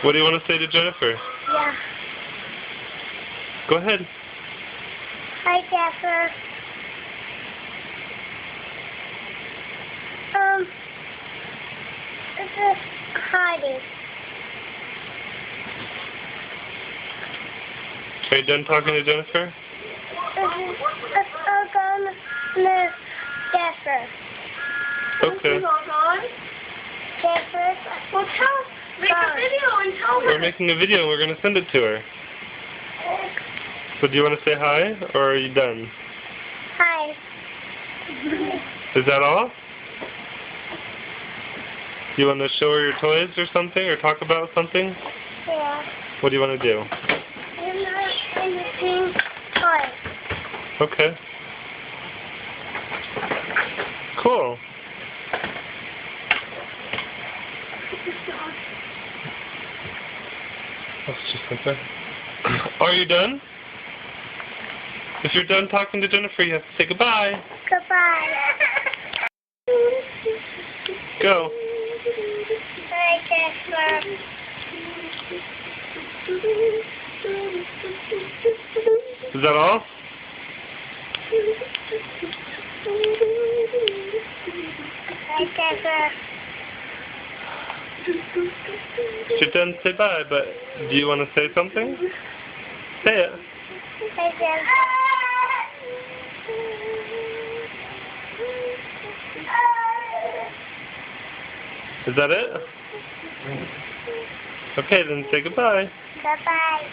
What do you want to say to Jennifer? Yeah. Go ahead. Hi, Jennifer. This is Heidi. Are you done talking to Jennifer? This is Jennifer. Okay. Jennifer. Well, make a video and tell her. We're making a video and we're going to send it to her. So do you want to say hi, or are you done? Hi. Is that all? Do you want to show her your toys or something, or talk about something? Yeah. What do you want to do? I'm not anything toy. Okay. Cool. That's just like that. Are you done? If you're done talking to Jennifer, you have to say goodbye. Goodbye. Go. Hi, Jennifer. Is that all? Hi, Jennifer. If you're done, say bye, but do you want to say something? Say it. Hi, Jennifer. Is that it? Okay, then say goodbye. Bye-bye.